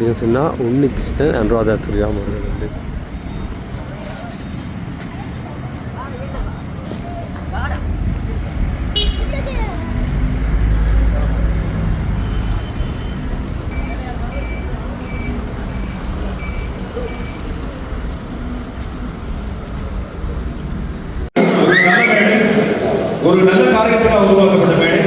பார்த்தீங்கன்னு சொன்னால் உன்னிகிருஷ்ணன் அனுராதா ஸ்ரீராம் அவர்கள் வந்து ஒரு நல்ல காரியத்துக்காக உருவாக்கப்பட்ட மேடை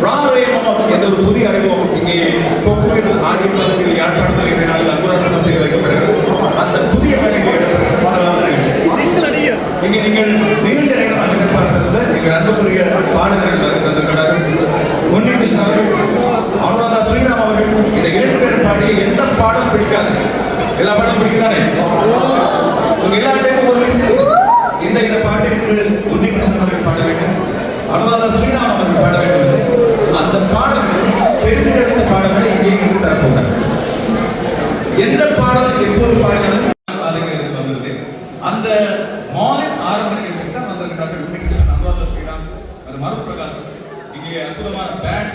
ராரேமம் என்ற ஒரு புதிய அறிமுகம் இங்கே கொக்குவில் ஆடி மாதம் இது யாழ்ப்பாணத்தில் இந்த நாளில் அங்குரார்ப்பணம் செய்து வைக்கப்படுகிறது. அந்த புதிய மேடையில் இடம்பெறுகிற முதலாவது நிகழ்ச்சி. இங்கே நீங்கள் நீண்ட நேரமாக எதிர்பார்த்திருந்த எங்கள் அன்புக்குரிய பாடகர்கள் தந்திருக்கிறார்கள். உன்னிகிருஷ்ணன் அவர்கள், அனுராதா ஸ்ரீராம் அவர்கள். இந்த 2 பேரும் பாடிய எந்த பாடம் பிடிக்காது? எல்லா பாடலும் பிடிக்குதானே? உங்க எல்லா டைமும் ஒரு வயசு இந்த பாட்டை உன்னிகிருஷ்ணன் அவர்கள் பாட வேண்டும், அனுராதா ஸ்ரீராம் அவர்கள் பாட வேண்டும். அந்த பாடல்கள் தெரிந்தெடுத்த பாடல்களை இங்கே இருந்து தரப்போகிறார். எந்த பாடல் எப்போது பாடினாலும் வந்தது. அந்த மாலின் ஆரம்ப நிகழ்ச்சிக்கு தான் வந்திருக்கிறார்கள் உன்னிகிருஷ்ணன், அனுராதா ஸ்ரீராம், அது மரு பிரகாசம். இங்கே அற்புதமான பேண்ட்.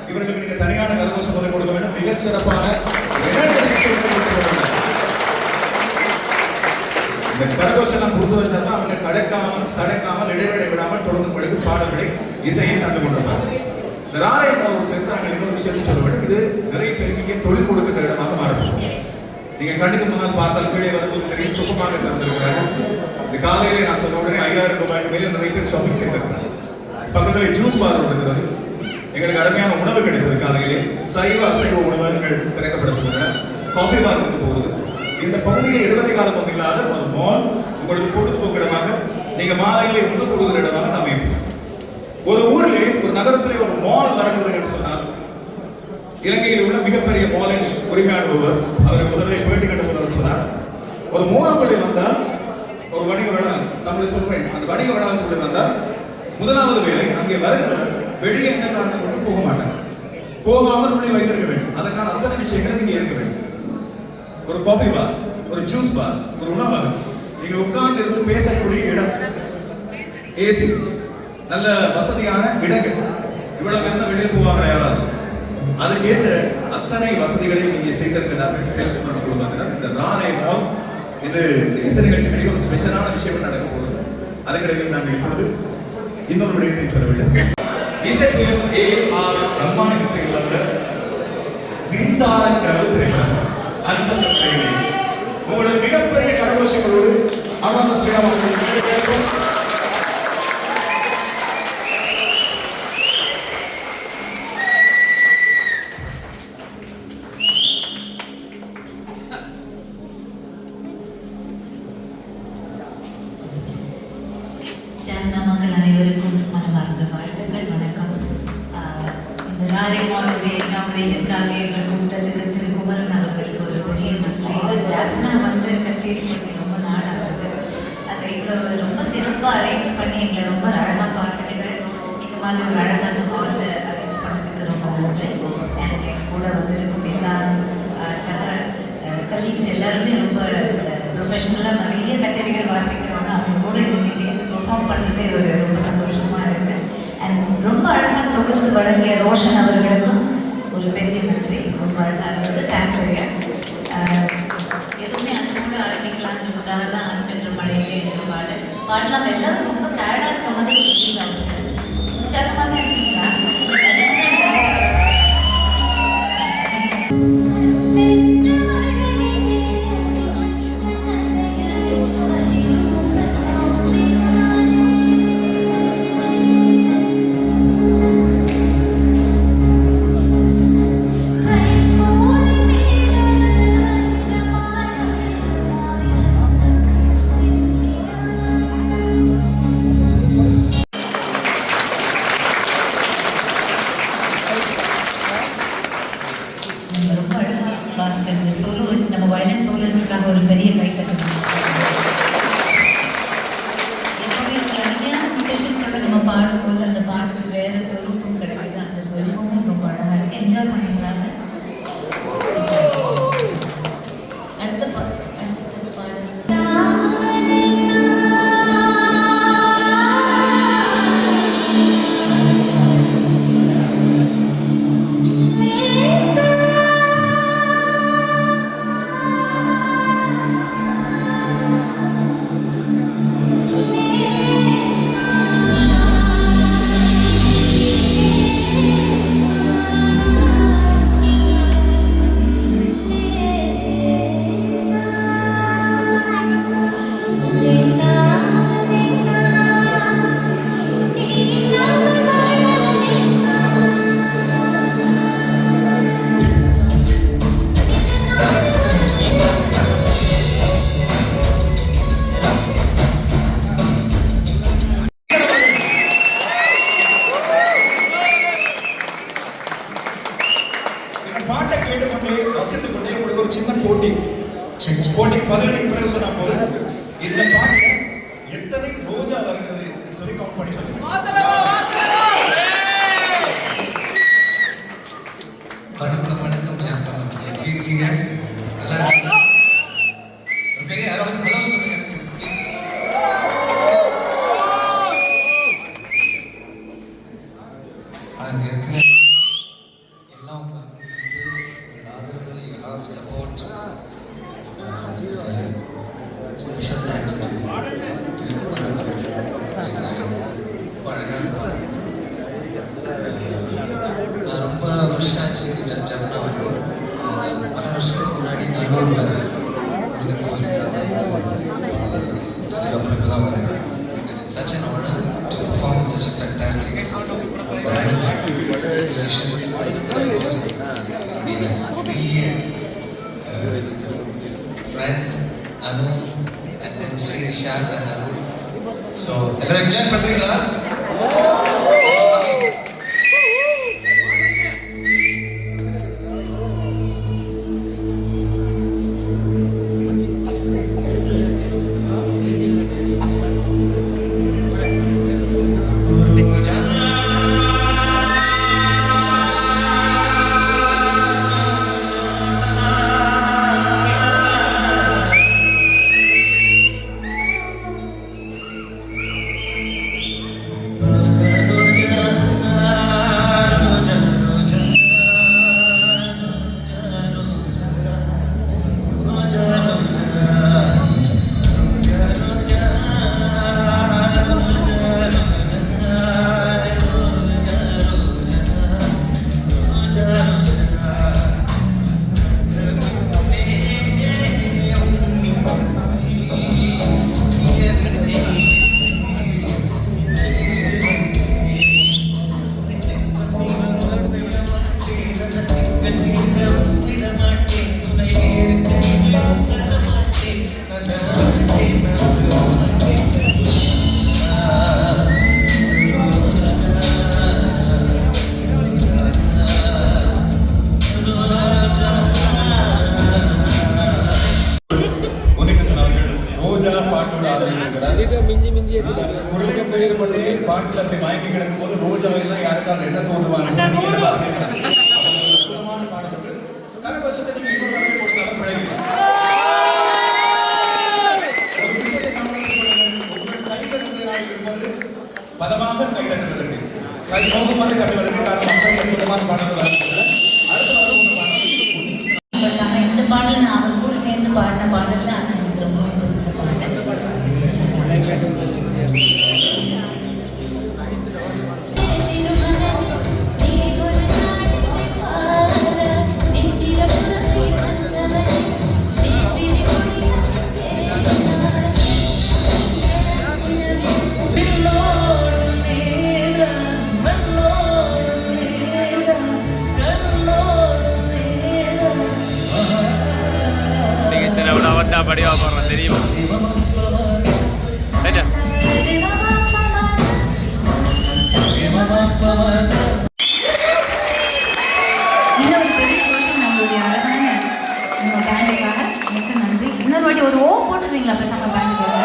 இவர்களுக்கு நீங்க தனியான கரகோஷம் முதல் கொடுக்க வேண்டும். மிகச்சிறப்பான கரகோஷம் கொடுத்து வச்சாதான் அவங்க கடக்காமல் சடைக்காமல் இடைவெளி விடாமல் தொடர்ந்து படித்து பாடல்களை இசையை தந்து கொண்டிருப்பாங்க. இந்த ராரேமம் சேர்த்து நாங்கள் இன்னொரு விஷயத்தை சொல்ல வேண்டும். இது நிறைய பேருக்கு தொழில் கொடுக்கின்ற இடமாக மாறும். நீங்க கண்ணுக்கு முன்னால் பார்த்தால் கீழே வரும்போது தெரியும் சுகமாக தந்திருக்கிறார்கள். இந்த காலையிலே நான் சொன்ன உடனே 5000 ரூபாய்க்கு மேலே நிறைய பேர் ஷாப்பிங் செய்திருக்கிறாங்க. பக்கத்தில் ஜூஸ் பார் இருக்கிறது. எங்களுக்கு அருமையான உணவு கிடைத்தது. காலையிலே சைவ அசைவ உணவுகள் திறக்கப்பட போகின்றன. காஃபி பார் போகுது. இந்த பகுதியில் இருவரை காலம் இல்லாத ஒரு மால் உங்களுக்கு பொழுதுபோக்கு இடமாக நீங்க மாலையிலே ஒன்று கொடுக்கிற இடமாக அமையும். ஒரு ஊரிலே ஒரு நகரத்திலே ஒரு மால் நடக்கிறது சொன்னால் இலங்கையில் உள்ள மிகப்பெரிய மாலின் உரிமையாளர் அவர் முதலில் பேட்டி கட்ட போது சொன்னார், ஒரு மூலக்குள்ளே வந்தால் ஒரு வணிக வளாகம், தமிழில் சொல்றேன், அந்த வணிக வளாகத்துக்குள்ளே வந்தால் முதலாவது வேலை அங்கே வருகிறவர் வெளியே எந்த காரணம் கொண்டு போக மாட்டாங்க. போகாமல் உள்ளே வைத்திருக்க வேண்டும். அதற்கான அத்தனை விஷயங்களும் இங்கே இருக்க வேண்டும். ஒரு காஃபி பார், ஒரு ஜூஸ் பார், ஒரு உணவகம், நீங்க உட்கார்ந்து இருந்து பேசக்கூடிய இடம், ஏசி, நல்ல வசதியான இடங்கள். இவ்வளவு இருந்த வெளியில் போவாங்க யாராவது? அதுக்கேற்ற அத்தனை வசதிகளையும் நீங்க செய்திருக்கிறார்கள் குடும்பத்தினர். இந்த ராணே மால் என்று இந்த இசை நிகழ்ச்சிகளில் ஒரு ஸ்பெஷலான விஷயம் நடக்க போகுது. அதற்கிடையில் நாங்கள் இப்பொழுது இன்னொரு விடயத்தை சொல்ல வேண்டும். இசையில் AR ரஹ்மானின் இசையில் அல்ல, மின்சார கடல் திரைப்படம் அந்த உங்களோட மிகப்பெரிய கரகோஷங்களோடு அனுராதா ஸ்ரீராம் அவர்கள் மக்கள் அனைவருக்கும் மனமார்ந்த வாழ்த்துக்கள், வணக்கம். இந்த ராரேமாலுடைய இனாகுரேஷனுக்காக எங்கள் கூட்டத்துக்கு திரு குமரன் அவர்களுக்கு ஒரு பெரிய நன்றி. ஜாப்னா வந்து கச்சேரி பண்ணி ரொம்ப நாள் ஆகுது. அதை எங்களை ரொம்ப சிறப்பாக அரேஞ்ச் பண்ணி எங்களை ரொம்ப அழகாக பார்த்துக்கிட்டு இந்த மாதிரி ஒரு அழகான ஹாலில் அரேஞ்ச் பண்ணதுக்கு ரொம்ப நன்றி. அண்ட் என் கூட வந்திருக்கும் எல்லா சக கலீக்ஸ் எல்லாருமே ரொம்ப ப்ரொஃபஷ்னலாக நிறைய கச்சேரிகள் வாசிக்கிறவங்க. அவங்க கூட இன்னைக்கு சேர்ந்து பெர்ஃபார்ம் பண்ணுறதே ஒரு ரொம்ப சந்தோஷமாக இருக்குது. அண்ட் ரொம்ப அழகாக தொகுத்து வழங்கிய ரோஷன் அவர்களுக்கும் ஒரு பெரிய நன்றி. ரொம்ப அழகாக இருந்தது. தேங்க்ஸ் ஐயா. எதுவுமே அது கூட ஆரம்பிக்கலான்றதுக்காக தான் அன்பென்ற மழையிலே எனக்கு பாடலாம். எல்லாரும் ரொம்ப சேடாக இருக்க மாதிரி ஃபீல் ஆகுது. உற்சாகமாக தான் இருக்கீங்களா? போட்டிக்கு 15 பிறகு சொன்னா போதும். இந்த பாட்டுல எத்தனை ரோஜா வருகிறது சொல்லி கவுண்ட் பண்ணி சொல்லுங்க. வணக்கம் ஜாஃப்னா, எப்படி இருக்கீங்க? நல்லா இருக்கீங்களா? ஒரு பெரிய ஹலோ சொல்லுங்க எனக்கு ப்ளீஸ். அங்க இருக்கிற எல்லாம் உங்க ஆதரவு, support, special thanks to Thirukumaran ரொம்ப அழகாக பார்த்தீங்க. நான் ரொம்ப வருஷம் ஆச்சு ஜாஃப்னா வந்து பல வருஷத்துக்கு முன்னாடி நல்லூரில் முருகன் கோயிலுக்காக அதுக்கப்புறம் இப்போ தான் வரேன். It's such an honour to perform in such a fantastic band musicians. Of course என்னுடைய பெரிய friend Anu and then Shri Nishanth and Anu. So எல்லாரும் என்ஜாய் பண்ணுறீங்களா? பாட்டில் அப்படி மயங்கி கிடக்கும் போது ரோஜாவெல்லாம் யாருக்காவது என்ன தோன்றுவாங்க அற்புதமான பாடல் உண்டு. கரகோஷத்தை நீங்க இன்னொரு தடவை கொடுத்தாலும் பழகிக்கலாம். ஒரு விஷயத்தை கவனித்துக் கொள்ளுங்கள். உங்கள் கைதட்டுவதாக இருப்பது பதமாக கைதட்டுவதற்கு, கை நோக்கும் வரை தட்டுவதற்கு காரணம் அற்புதமான பாடல்கள் அடுத்த இந்த பாடல் நான் அவர் கூட சேர்ந்து பாடின பாடல் தான் எனக்கு ரொம்ப பிடித்த பாடல். படிவா போடுறேன் தெரியுமா? இன்னொரு பெரிய கோஷம் நம்மளுடைய அழகான நம்ம பேண்டுக்காக மிக்க நன்றி. இன்னொரு வாட்டி ஒரு ஓ போட்டுருவீங்களா பசங்க பேண்டுக்காக?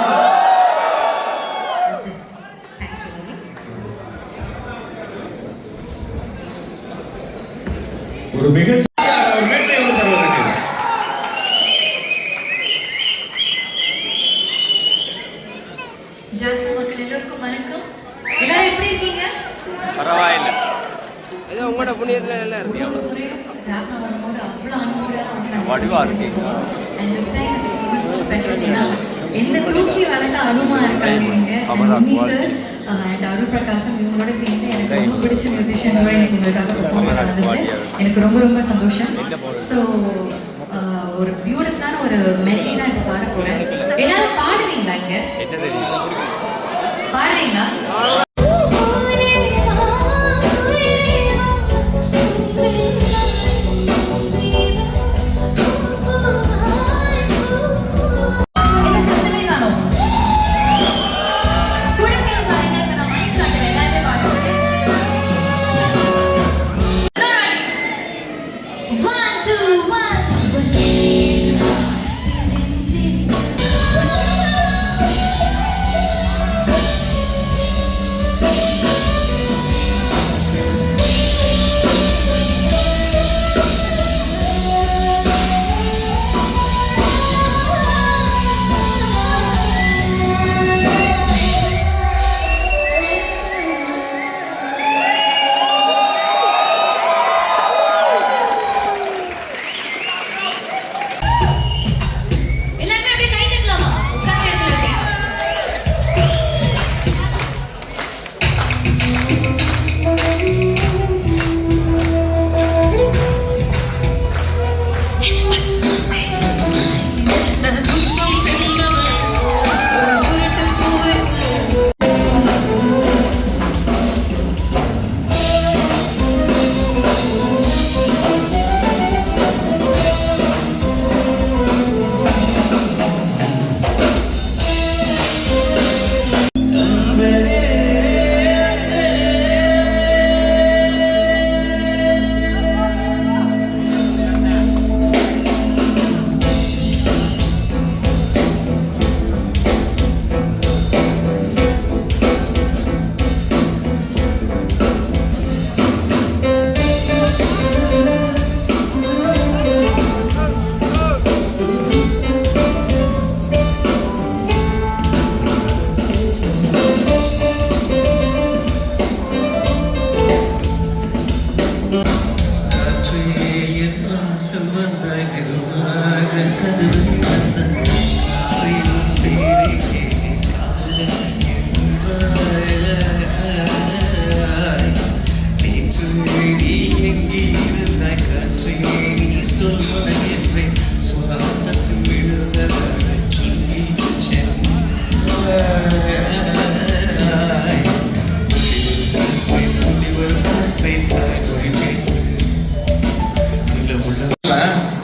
ஒரு மிக ஜாஃப்னா மக்கள் எல்லோருக்கும் வணக்கம். எல்லாரும் எப்படி இருக்கீங்க? பரவாயில்லை, ஏதோ உங்களோட புண்ணியத்தில் எல்லாம் இருந்தியா? ஜாஃப்னா வரும்போது அவ்வளோ அன்போட வந்து வடிவா இருக்கீங்க. And this time it's even special. ஏன்னா என்ன தூக்கி வளர்த்த அனுமா இருக்காங்க இங்கே சார் அண்ட் அருள் பிரகாசம் இவங்களோட சேர்ந்து எனக்கு ரொம்ப பிடிச்ச மியூசிஷியன்ஸோட எனக்கு உங்களுக்காக பெர்ஃபார்ம் பண்ண வந்தது எனக்கு ரொம்ப ரொம்ப சந்தோஷம். ஸோ ஒரு பியூட்டிஃபுல்லான ஒரு மெலடி தான் இப்போ பாட போகிறேன். எல்லாரும் பாடுவீங்களா? இங்கே பாடுவீங்களா? One, two, one.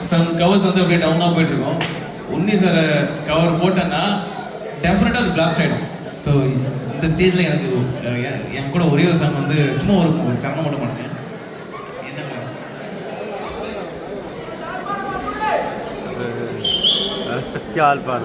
Some covers வந்து அப்படியே டவுனாக போயிட்டு இருக்கோம். உன்னி சார் கவர் போட்டேன்னா டெஃபினட்டாக அது பிளாஸ்ட் ஆகிடும். ஸோ இந்த ஸ்டேஜில் எனக்கு என் கூட ஒரே ஒரு சாங் வந்து சும்மா ஒரு சரணம் மட்டும் பண்ணுங்க. क्या हाल पाल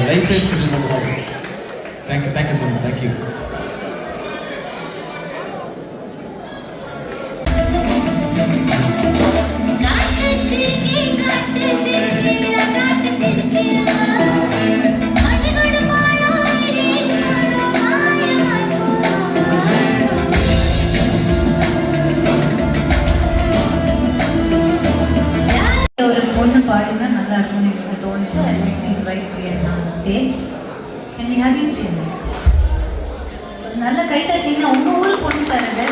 லைஃப் டைம் செட்டில் பண்ணுவாங்க. Thank you so much. தேங்க்யூ. ஒரு பொண்ணு பாடினா நல்லா இருக்கும்னு எனக்கு தோணுச்சு. I like to invite Priyanka on stage. Can we have you Priyanka? ஒரு நல்ல கை தட்டிங்கன்னா உங்க ஊர் பொண்ணு சார் இல்லை?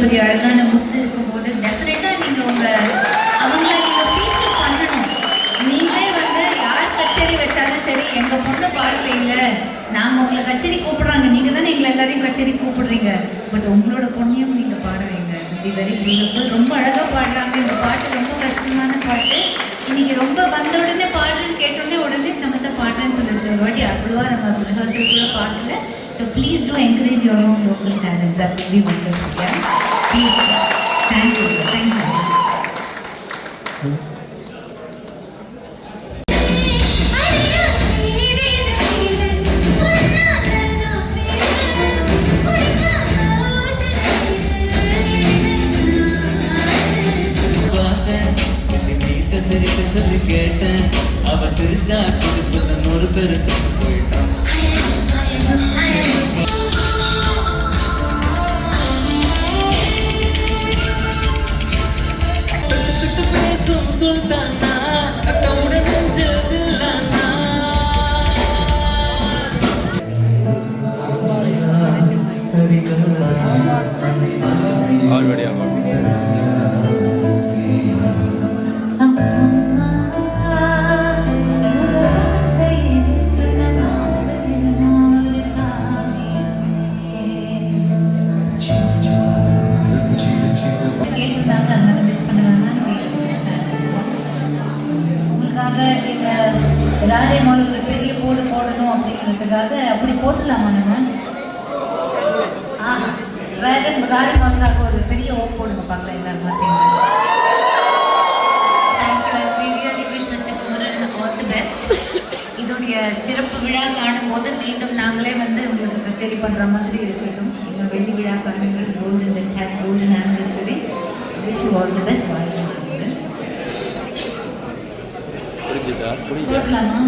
பெரிய அழகான முத்து இருக்கும்போது டெஃபினட்டா நீங்க அவங்கள நீங்க ஃபீச்சர் பண்ணணும். நீங்களே வந்து யார் கச்சேரி வச்சாலும் சரி எங்க பொண்ணு பாடலைங்க, நாங்க உங்களை கச்சேரி கூப்பிடுறாங்க, நீங்க தானே எங்களை எல்லாரையும் கச்சேரி கூப்பிடுறீங்க, பட் உங்களோட பொண்ணையும் நீங்க பாட வைங்க. It be very beautiful. ரொம்ப அழகா பாடுறாங்க. இந்த பாட்டு ரொம்ப கஷ்டமான பாட்டு. இன்னைக்கு ரொம்ப வந்த உடனே பாடுறேன்னு கேட்டோடனே உடனே சமத்தை பாடுறேன்னு சொல்லிடுச்சு. ஒரு வாட்டி அவ்வளோவா நம்ம ரிஹர்சல் கூட பார்க்கல. So please do encourage your own local talents. That will be wonderful. Yeah? Please. Thank you. Thank you. சொல்லி கேட்டேன் அவ சிரிச்சா சிரிப்பு நூறு பேரு சேர்ந்து போயிட்டான். பேசும் சுல்தானா அட்டவுடன் நெஞ்சதில்லானா और बढ़िया கேட்டிருந்தாங்க, அதனால மிஸ் பண்ண வேணாம். உங்களுக்காக இந்த ராரே மால் ஒரு பெரிய போர்டு போடணும் அப்படிங்கிறதுக்காக அப்படி போட்டுடலாமா நம்ம? ராரே மாலுக்காக ஒரு பெரிய ஓ போடுங்க பார்க்கலாம் எல்லாருமா சேர்ந்து. Thank you. I really wish mister Kumaran all the best. இதோடைய சிறப்பு விழா காணும் போது மீண்டும் நாங்களே வந்து உங்களுக்கு கச்சேரி பண்ணுற மாதிரி இருக்கட்டும். எங்கள் வெள்ளி விழா காணுங்கள். Golden let's have golden anniversaries. Wish you all the best. போடலாமா?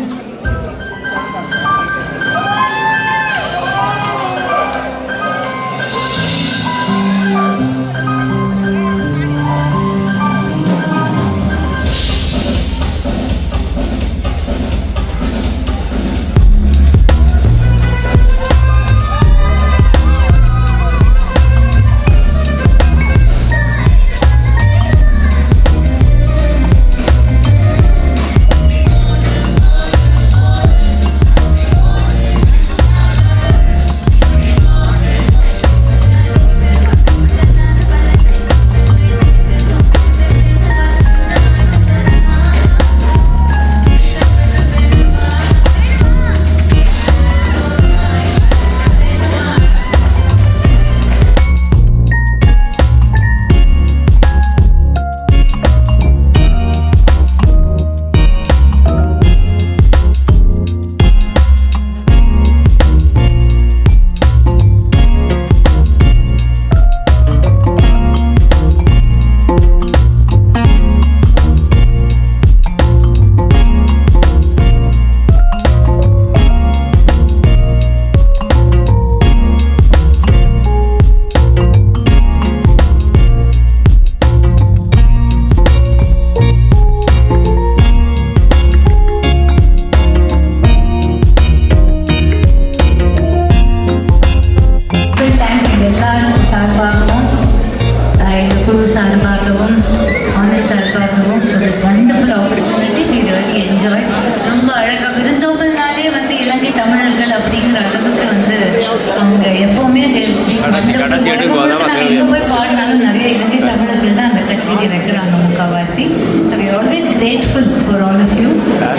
கடைசி எடுக்கு போதான் நாங்கள் எங்கே போய் பாடினாலும் நிறைய இலங்கை தமிழர்கள் தான் அந்த கச்சேரி வைக்கிறாங்க முக்கால்வாசி. So we are always grateful for all of you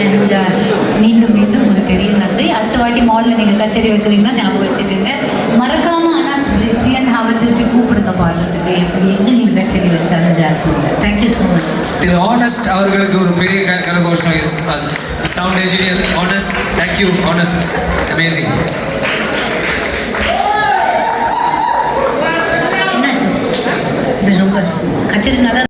and மீண்டும் மீண்டும் ஒரு பெரிய நன்றி. அடுத்த வாட்டி மாலில் நீங்கள் கச்சேரி வைக்கிறீங்கன்னா ஞாபகம் வச்சுக்கோங்க. மறக்காம ஆனால் பிரியன் ஹாவை திருப்பி கூப்பிடுங்க பாடுறதுக்கு, எப்படி எங்கே நீங்கள் கச்சேரி வச்சாலும் ஜாக்கிரதை. Thank you so much. திரு ஆனஸ்ட் அவர்களுக்கு ஒரு பெரிய கரகோஷம். Sound engineer Honest, thank you Honest, amazing. என்ன சார் ரொம்ப கச்சேரி நல்லா